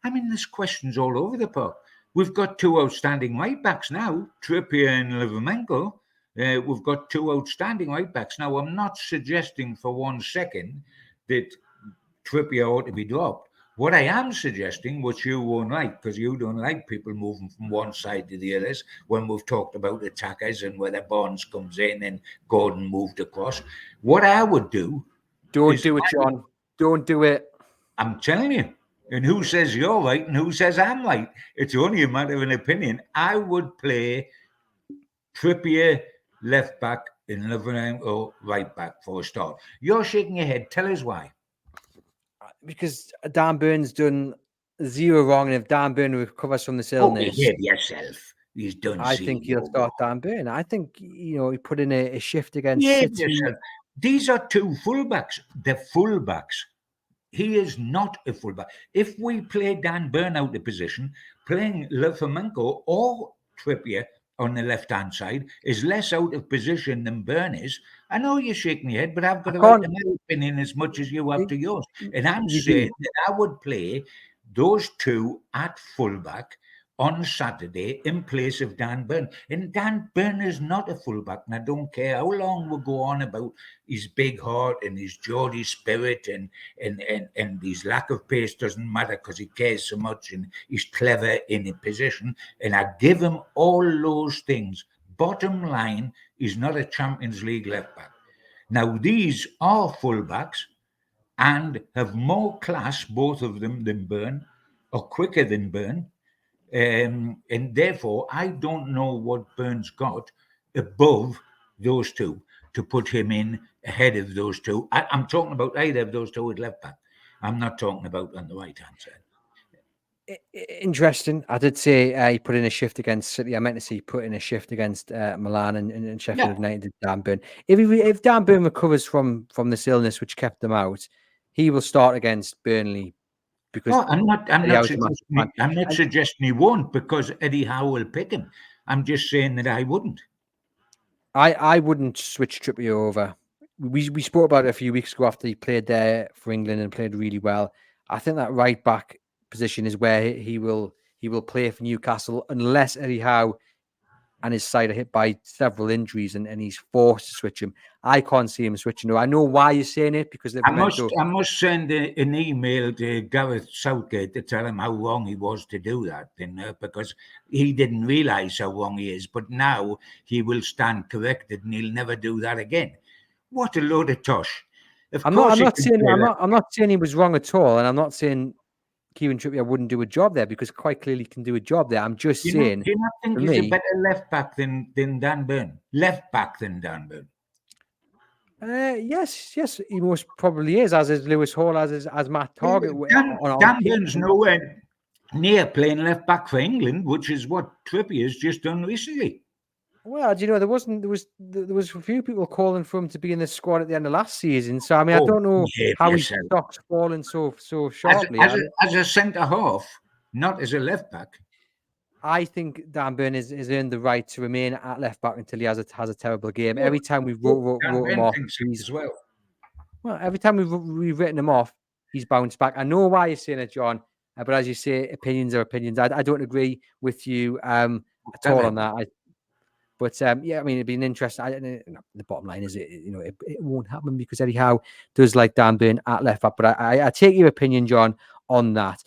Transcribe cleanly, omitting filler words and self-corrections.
I mean, there's questions all over the park. We've got two outstanding right backs now, Trippier and Livermenko. We've got two outstanding right backs. Now, I'm not suggesting for 1 second that Trippier ought to be dropped. What I am suggesting, which you won't like, because you don't like people moving from one side to the others, when we've talked about attackers and whether Barnes comes in and Gordon moved across, what I would do... Don't do it, John. Don't do it. I'm telling you. And who says you're right and who says I'm right? It's only a matter of an opinion. I would play Trippier left back and Livermenko right back for a start. You're shaking your head. Tell us why. Because Dan Burns done zero wrong, and if Dan Burn recovers from this illness, behave yourself. He's done. I think he'll start Dan Burn. I think he put in a shift against City. These are two fullbacks. They're fullbacks. He is not a fullback. If we play Dan Burn out of position, playing Livermenko or Trippier on the left-hand side is less out of position than Burn is. I know you're shaking your head, but I've got to write my opinion as much as you have to yours. And I'm saying that I would play those two at fullback on Saturday in place of Dan Burn. And Dan Burn is not a fullback, and I don't care how long we go on about his big heart and his Geordie spirit and his lack of pace doesn't matter because he cares so much and he's clever in a position. And I give him all those things. Bottom line, he's not a Champions League left back. Now, these are fullbacks and have more class, both of them, than Burn, or quicker than Burn. And therefore, I don't know what Burns got above those two to put him in ahead of those two. I'm talking about either of those two at left back. I'm not talking about on the right-hand side. Interesting. I did say he put in a shift against City. I meant to say he put in a shift against Milan and Sheffield United. Dan Burn. If Dan Burn recovers from this illness which kept him out, he will start against Burnley. Because I'm not suggesting he won't because Eddie Howe will pick him. I'm just saying that I wouldn't. I wouldn't switch Trippier over. We spoke about it a few weeks ago after he played there for England and played really well. I think that right back position is where he will play for Newcastle unless Eddie Howe and his side are hit by several injuries and he's forced to switch him. I can't see him switching. I know why you're saying it because I must send an email to Gareth Southgate to tell him how wrong he was to do that, because he didn't realise how wrong he is. But now he will stand corrected and he'll never do that again. What a load of tosh! I'm not saying he was wrong at all, and I'm not saying Kieran Trippier wouldn't do a job there because quite clearly can do a job there. I'm just saying. Do you not think he's a better left back than Dan Burn? Left back than Dan Burn? Yes, he most probably is, as is Lewis Hall, as Matt Target. Dan Burn's nowhere near playing left back for England, which is what Trippier's just done recently. Well, do you know there was a few people calling for him to be in the squad at the end of last season. So I mean, I don't know how his stock's fallen so sharply. As a centre half, not as a left back. I think Dan Burn has earned the right to remain at left back until he has a terrible game. Every time we wrote him off, every time we've written him off, he's bounced back. I know why you're saying it, John, but as you say, opinions are opinions. I don't agree with you at all on that. But I mean, it'd be an interesting. The bottom line is, it won't happen because Eddie Howe does like Dan Burn at left back. But I take your opinion, John, on that.